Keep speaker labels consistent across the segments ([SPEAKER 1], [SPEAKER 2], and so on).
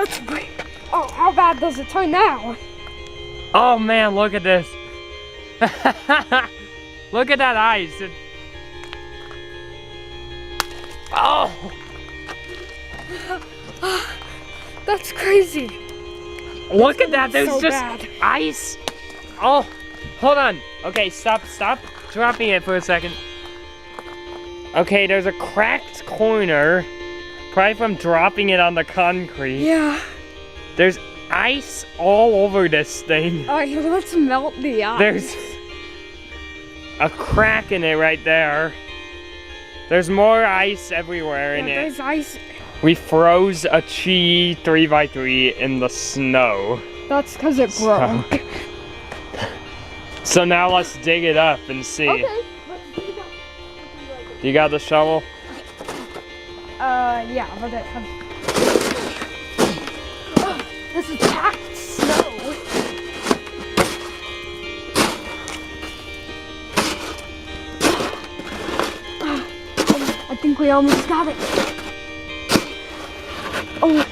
[SPEAKER 1] it's... Oh, how bad does it turn now?
[SPEAKER 2] Oh man, look at this. Look at that ice. Oh!
[SPEAKER 1] That's crazy.
[SPEAKER 2] Look at that, there's
[SPEAKER 1] so
[SPEAKER 2] just
[SPEAKER 1] bad.
[SPEAKER 2] ice. Oh, hold on. Okay, stop. Dropping it for a second. Okay, there's a cracked corner. Probably from dropping it on the concrete.
[SPEAKER 1] Yeah.
[SPEAKER 2] There's ice all over this thing.
[SPEAKER 1] Alright, let's melt the ice.
[SPEAKER 2] There's a crack in it right there. There's more ice everywhere in it.
[SPEAKER 1] There's ice.
[SPEAKER 2] We froze a Chi 3x3 in the snow.
[SPEAKER 1] That's because it broke.
[SPEAKER 2] So now let's dig it up and see.
[SPEAKER 1] Okay. Let's dig it up.
[SPEAKER 2] You got the shovel?
[SPEAKER 1] Yeah, but it has... This is packed snow. I think we almost got it. Oh.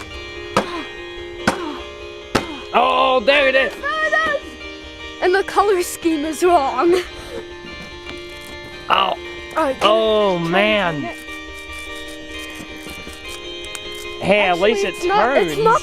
[SPEAKER 2] Oh, there it is.
[SPEAKER 1] There it is. And the color scheme is wrong.
[SPEAKER 2] Oh.
[SPEAKER 1] Right,
[SPEAKER 2] Oh man. Hey, at least it turns.
[SPEAKER 1] It's not.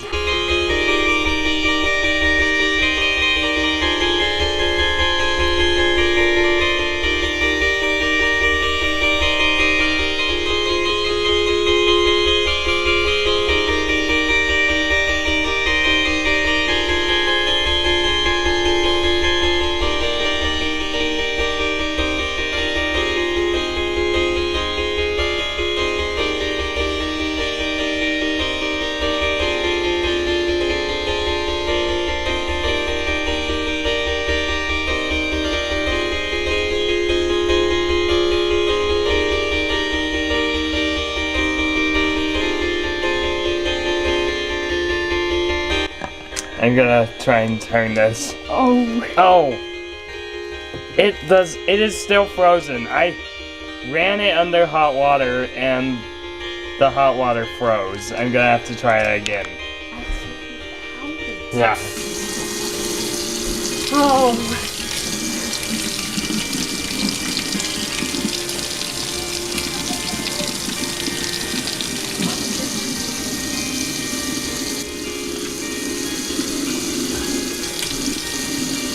[SPEAKER 2] I'm gonna try and turn this.
[SPEAKER 1] Oh.
[SPEAKER 2] Oh! It is still frozen. I ran it under hot water and the hot water froze. I'm gonna have to try it again. Yeah.
[SPEAKER 1] Oh.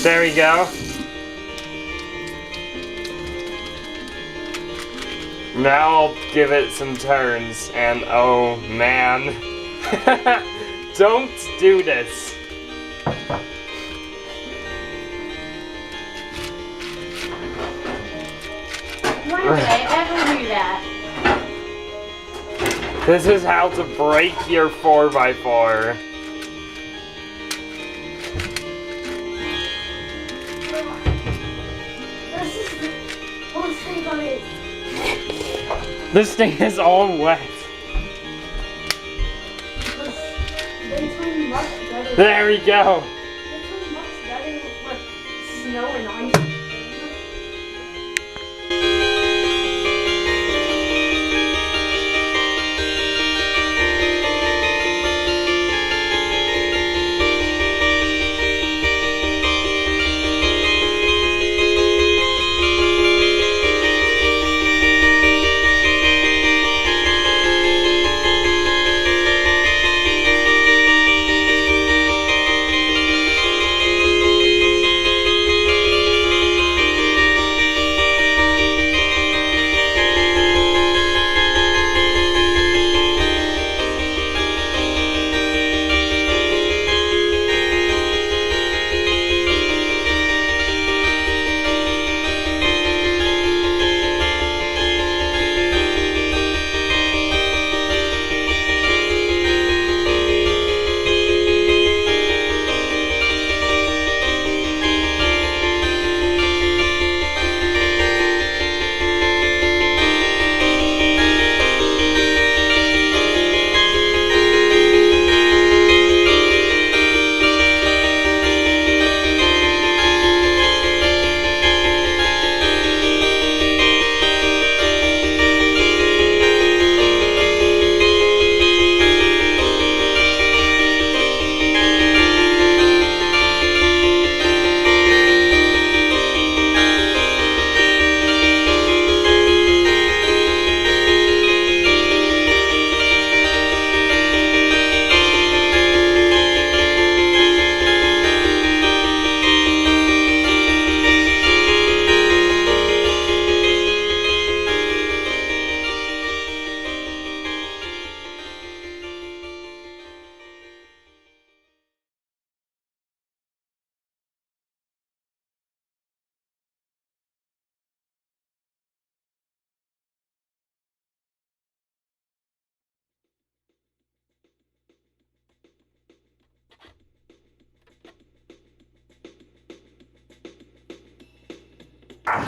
[SPEAKER 2] There we go. Now I'll give it some turns, and oh man. Don't do this.
[SPEAKER 3] Why would I ever do that?
[SPEAKER 2] This is how to break your 4x4. This thing is all wet. There we go.
[SPEAKER 1] Snow and ice.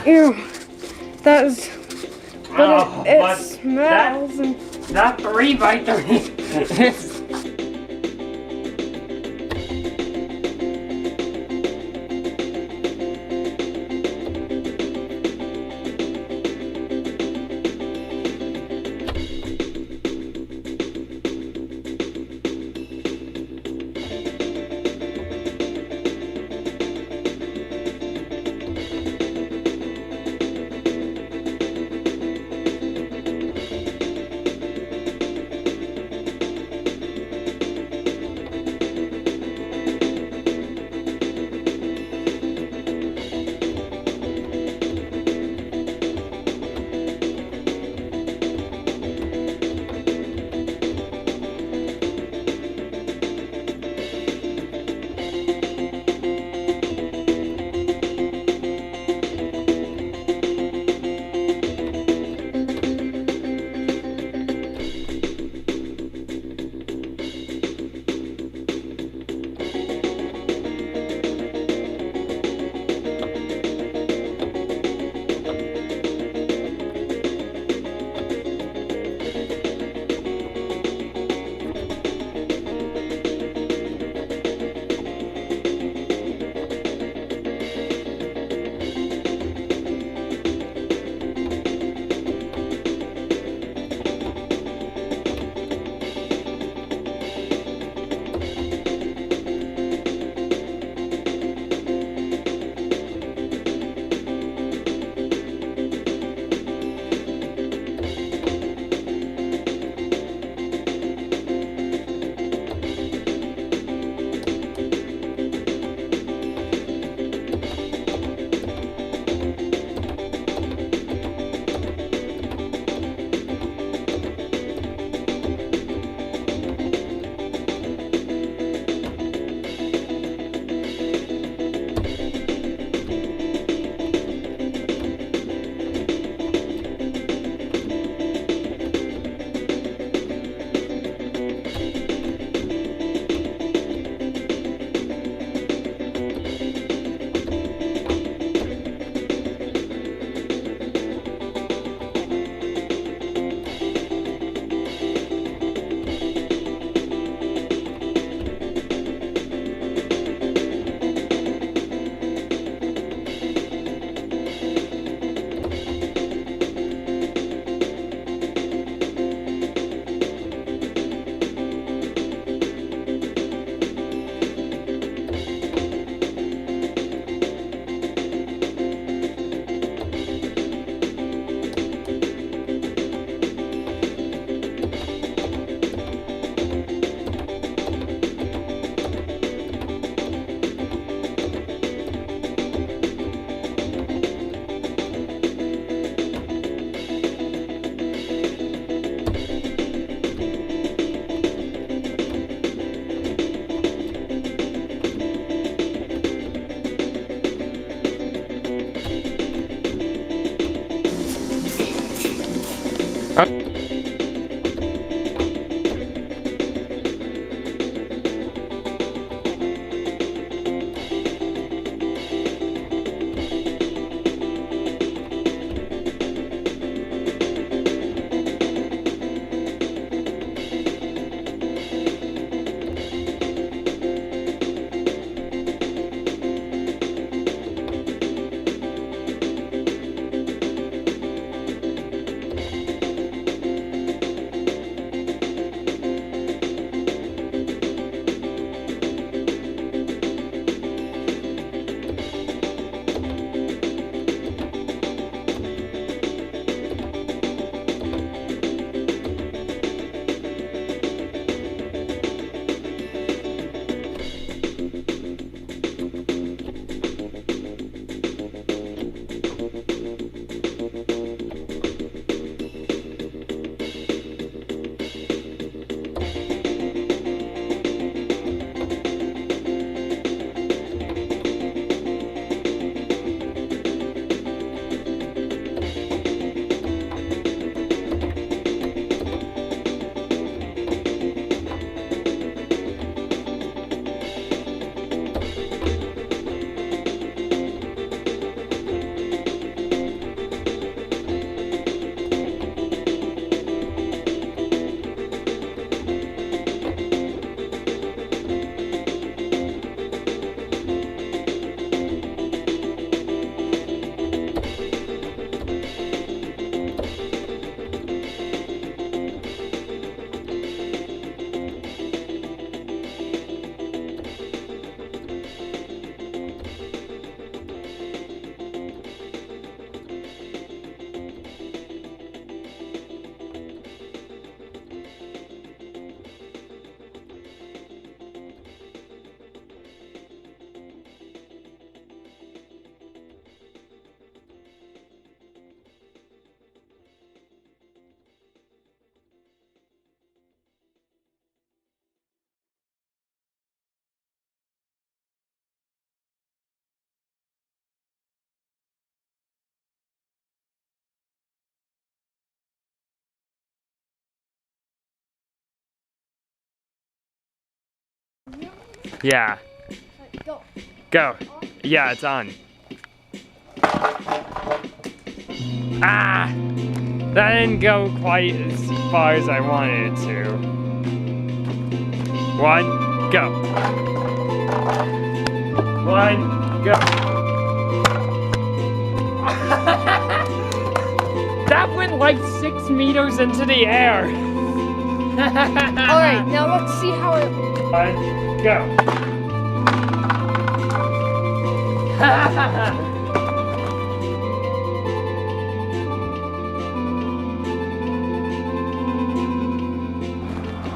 [SPEAKER 1] Ew. That's. But
[SPEAKER 2] Oh,
[SPEAKER 1] it
[SPEAKER 2] but
[SPEAKER 1] smells. And
[SPEAKER 2] Not 3 by 3. Yeah.
[SPEAKER 1] Go.
[SPEAKER 2] Go. Yeah, it's on. Ah! That didn't go quite as far as I wanted it to. 1, go. 1, go. That went like 6 meters into the air.
[SPEAKER 1] Alright, now let's see how it...
[SPEAKER 2] 1, go.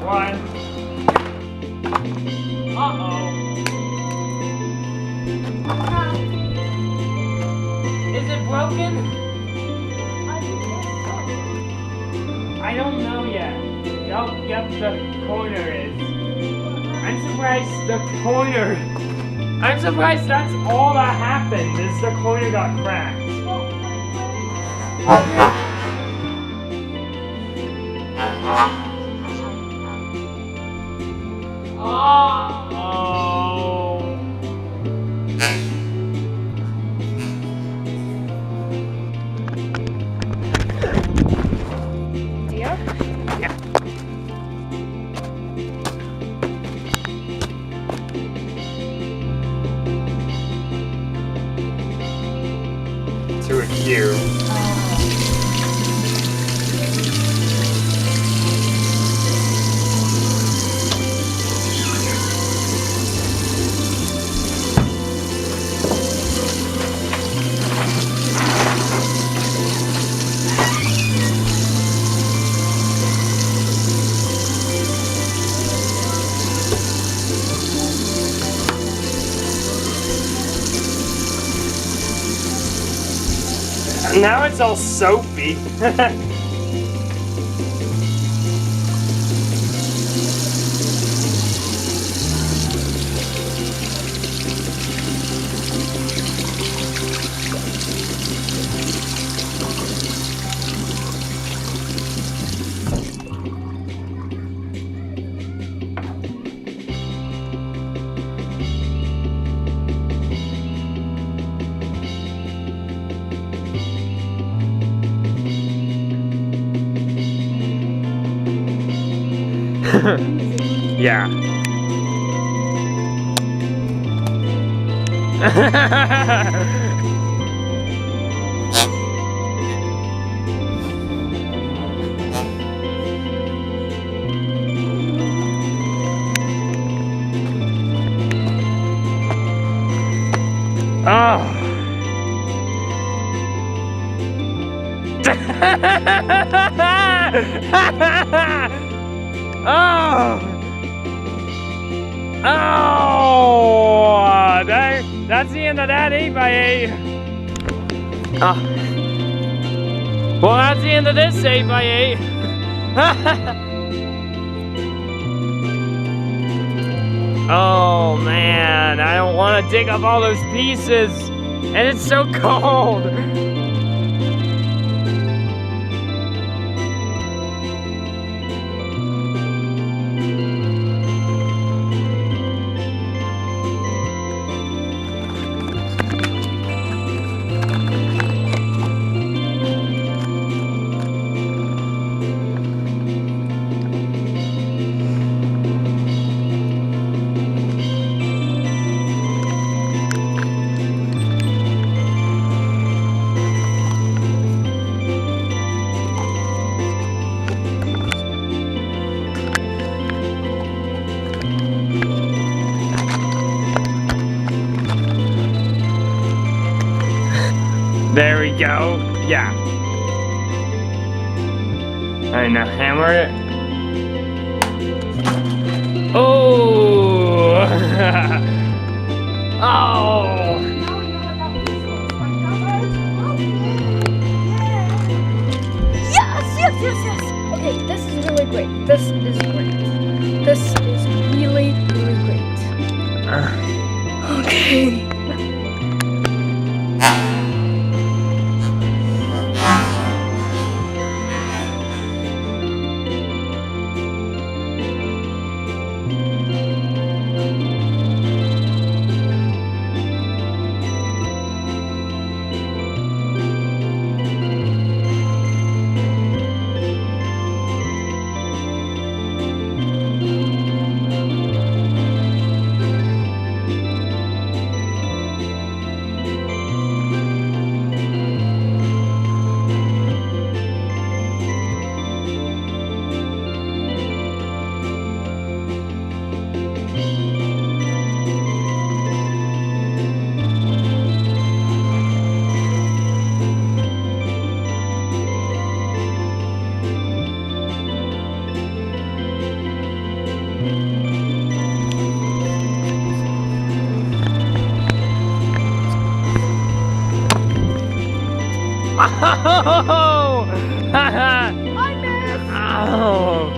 [SPEAKER 2] One. Uh-oh. Is it broken? I don't know yet. Oh, yep, the corner is. I'm surprised the corner. I'm surprised that's all that happened, is the corner got cracked.
[SPEAKER 1] Yeah?
[SPEAKER 2] Yeah. To a queue. Now it's all soapy. Yeah. Oh. Oh. Oh, that's the end of that 8x8. Oh. Well, that's the end of this 8x8. Oh man, I don't want to dig up all those pieces, and it's so cold. There we go. Yeah. And now hammer it. Oh. Oh.
[SPEAKER 1] Yes! Okay, this is really great. This is great. This is really, really great. Okay.
[SPEAKER 2] Oh!
[SPEAKER 1] I missed.
[SPEAKER 2] Oh!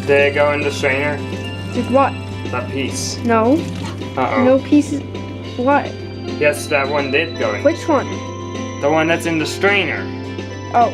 [SPEAKER 2] Did it go in the strainer?
[SPEAKER 1] Did what?
[SPEAKER 2] That piece.
[SPEAKER 1] No.
[SPEAKER 2] Uh-oh.
[SPEAKER 1] No pieces. What?
[SPEAKER 2] Yes, that one did go in.
[SPEAKER 1] Which one?
[SPEAKER 2] The one that's in the strainer.
[SPEAKER 1] Oh.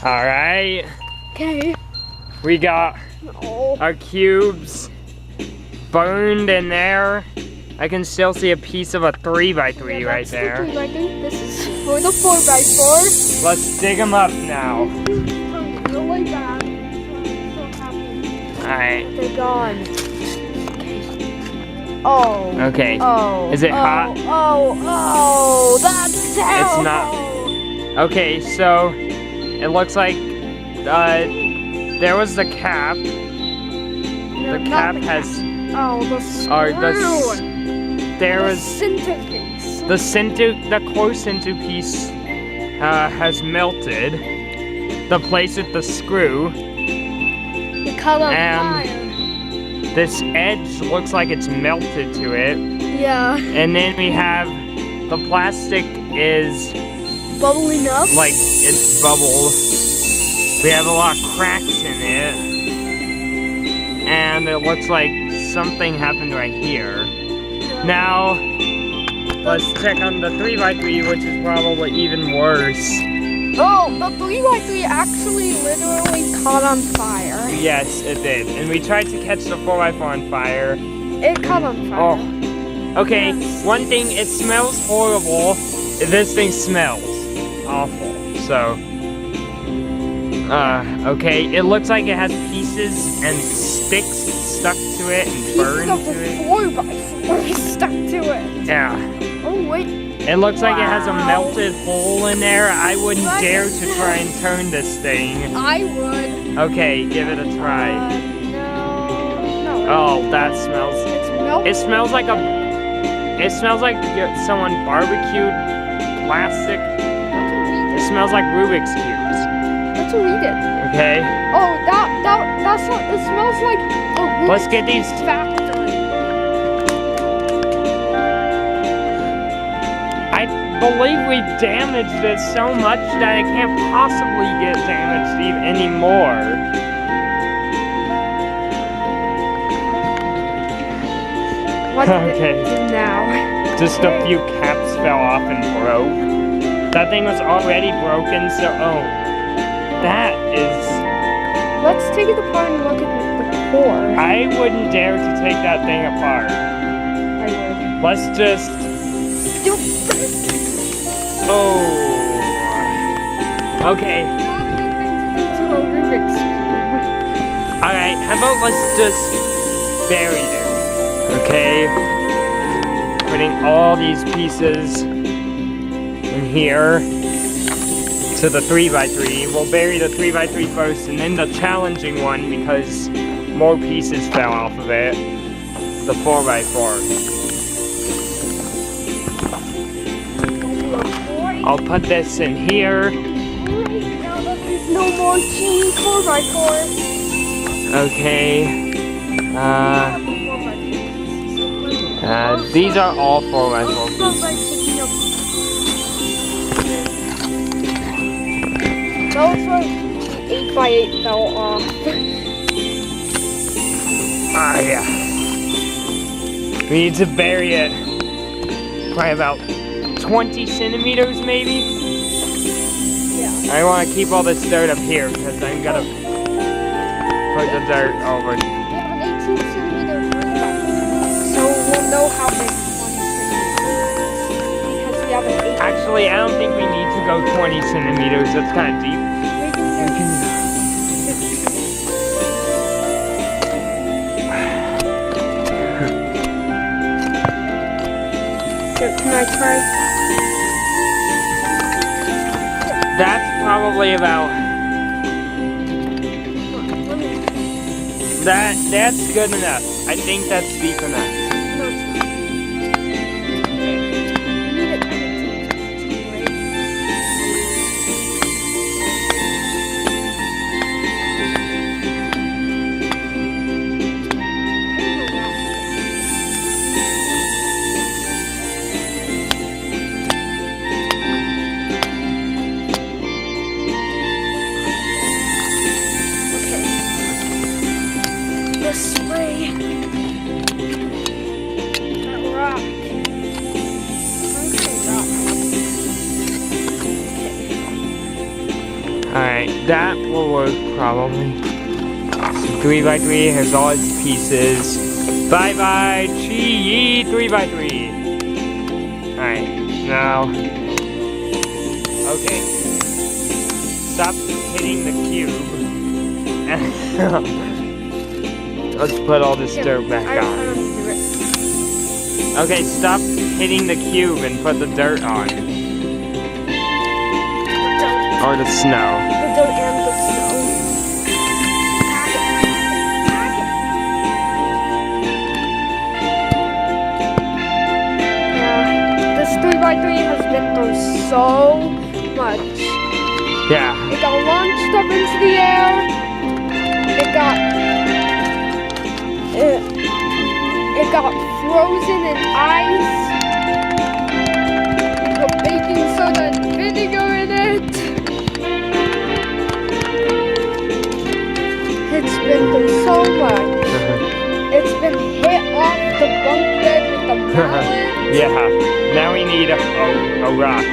[SPEAKER 2] All right.
[SPEAKER 1] Okay.
[SPEAKER 2] We got
[SPEAKER 1] Oh.
[SPEAKER 2] our cubes burned in there. I can still see a piece of a 3x3 right
[SPEAKER 1] That's
[SPEAKER 2] there.
[SPEAKER 1] the 3x3. This is for the 4x4.
[SPEAKER 2] Let's dig them up now.
[SPEAKER 1] Really bad. I'm so happy.
[SPEAKER 2] All right.
[SPEAKER 1] They're gone. Oh.
[SPEAKER 2] Okay.
[SPEAKER 1] Oh.
[SPEAKER 2] Is it hot?
[SPEAKER 1] Oh, that's terrible.
[SPEAKER 2] It's not. Okay, so it looks like there was the cap. The cap has.
[SPEAKER 1] Oh, the screw.
[SPEAKER 2] Or there was
[SPEAKER 1] centerpiece.
[SPEAKER 2] the core centerpiece has melted. The place with the screw.
[SPEAKER 1] The color
[SPEAKER 2] And-
[SPEAKER 1] fire.
[SPEAKER 2] This edge looks like it's melted to it.
[SPEAKER 1] Yeah.
[SPEAKER 2] And then we have the plastic is
[SPEAKER 1] Bubbling up.
[SPEAKER 2] like it's bubbled. We have a lot of cracks in it. And it looks like something happened right here. Now, let's check on the 3x3, which is probably even worse.
[SPEAKER 1] Oh, the 3x3 actually literally caught on fire.
[SPEAKER 2] Yes, it did. And we tried to catch the 4x4 on fire.
[SPEAKER 1] It caught on fire.
[SPEAKER 2] Oh. Okay, one thing, it smells horrible. This thing smells awful. So, okay, it looks like it has pieces and sticks stuck to it and
[SPEAKER 1] Pieces
[SPEAKER 2] burned
[SPEAKER 1] of the
[SPEAKER 2] to it.
[SPEAKER 1] 4x4 stuck to it.
[SPEAKER 2] Yeah.
[SPEAKER 1] Oh, wait.
[SPEAKER 2] It looks like it has a
[SPEAKER 1] Wow.
[SPEAKER 2] melted hole in there. I wouldn't
[SPEAKER 1] What
[SPEAKER 2] dare
[SPEAKER 1] is
[SPEAKER 2] to
[SPEAKER 1] this?
[SPEAKER 2] try and turn this thing.
[SPEAKER 1] I would.
[SPEAKER 2] Okay, give it a try.
[SPEAKER 1] No.
[SPEAKER 2] Oh, that smells.
[SPEAKER 1] It's melting.
[SPEAKER 2] It smells like someone barbecued plastic. It smells like Rubik's cubes.
[SPEAKER 1] Let's read it.
[SPEAKER 2] Okay,
[SPEAKER 1] Oh, that's what it smells like. A
[SPEAKER 2] let's
[SPEAKER 1] Rubik's
[SPEAKER 2] get these.
[SPEAKER 1] factory.
[SPEAKER 2] I believe we damaged it so much that it can't possibly get damaged anymore.
[SPEAKER 1] What did
[SPEAKER 2] Okay.
[SPEAKER 1] it do now?
[SPEAKER 2] Just a few caps fell off and broke. That thing was already broken, so that is.
[SPEAKER 1] Let's take it apart and look at the core.
[SPEAKER 2] I wouldn't dare to take that thing apart.
[SPEAKER 1] I would.
[SPEAKER 2] Let's just. Oh. Okay.
[SPEAKER 1] Into a Rubik's cube.
[SPEAKER 2] Alright, how about let's just bury them? Okay. Putting all these pieces in here to the 3x3. We'll bury the 3x3 first and then the challenging one because more pieces fell off of it. The 4x4. I'll put this in here.
[SPEAKER 1] Now that there's no more cheese 4x4.
[SPEAKER 2] Okay. These are all 4x4 pieces.
[SPEAKER 1] Those were 8x8 fell off.
[SPEAKER 2] Ah, yeah. We need to bury it. Probably about 20 centimeters, maybe?
[SPEAKER 1] Yeah.
[SPEAKER 2] I want to keep all this dirt up here because I'm gonna put the dirt over.
[SPEAKER 1] We have an 18 centimeter roof, so we'll know how big 20 centimeters is. Because we have an 18.
[SPEAKER 2] Actually, I don't think we need to go 20 centimeters. That's kind of deep.
[SPEAKER 1] We can do 15. Can I try?
[SPEAKER 2] That's probably about. That's good enough. I think that's deep enough.
[SPEAKER 1] No, it's not. We need it kind of deep, right? This way.
[SPEAKER 2] that will work probably. So 3x3 has all its pieces. Bye bye, Chi 3x3. Alright, now. Okay. Stop hitting the cube. Let's put all this dirt back
[SPEAKER 1] I
[SPEAKER 2] on.
[SPEAKER 1] don't do it.
[SPEAKER 2] Okay, stop hitting the cube and put the dirt on. Or the snow.
[SPEAKER 1] The dirt and the snow. Yeah, this 3x3 has been through so much.
[SPEAKER 2] Yeah.
[SPEAKER 1] It got launched up into the air. It got frozen in ice. Put baking soda and vinegar in it. It's been through so much. It's been hit off the bunk bed with the mallet.
[SPEAKER 2] Yeah. Now we need a rock.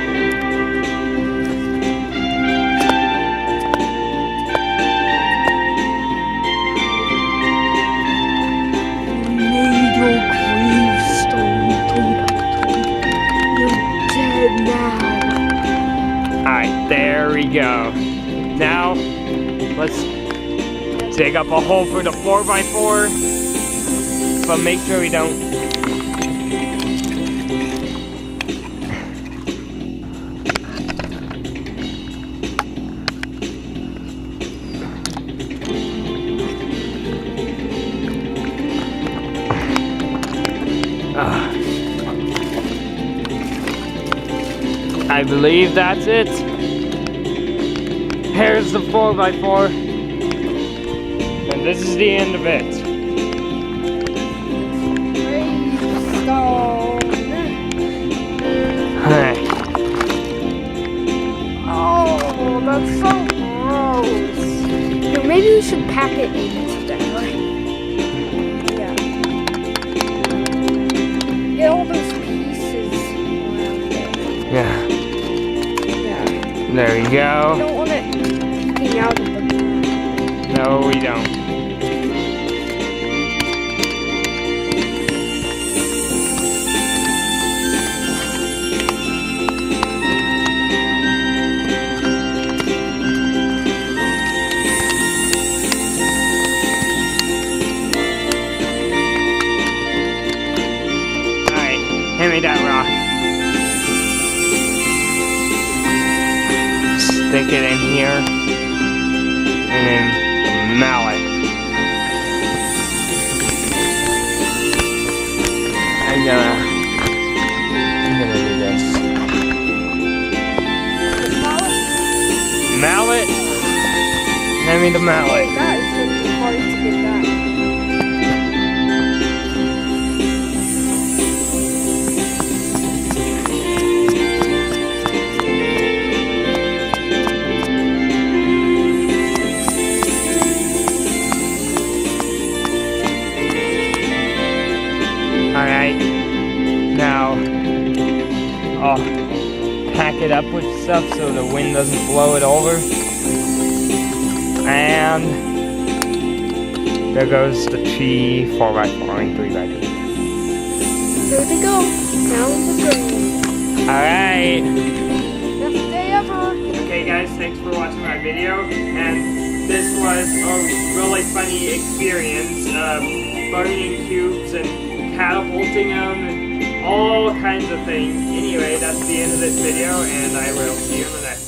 [SPEAKER 2] Alright, there we go. Now, let's dig up a hole for the 4x4. But make sure we don't. I believe that's it. Here's the 4x4. And this is the end of it.
[SPEAKER 1] Oh, that's so gross. Maybe we should pack it in today. Yeah. Get all those pieces around it.
[SPEAKER 2] Yeah.
[SPEAKER 1] Yeah.
[SPEAKER 2] There we
[SPEAKER 1] We
[SPEAKER 2] go.
[SPEAKER 1] don't want it peeking out of the ground.
[SPEAKER 2] No, we don't. Hand me that rock. Stick it in here. And then mallet. I'm gonna do this. Mallet? Hand me the mallet.
[SPEAKER 1] That is going to be hard to get that.
[SPEAKER 2] Alright, now I'll pack it up with stuff so the wind doesn't blow it over. And there goes the Chi 4x4 and 3x3.
[SPEAKER 1] There they go. Down the drain.
[SPEAKER 2] Alright.
[SPEAKER 1] Best day ever.
[SPEAKER 2] Okay guys, thanks for watching my video. And this was a really funny experience. Burning cubes and catapulting them and all kinds of things. Anyway, that's the end of this video, and I will see you in the next one.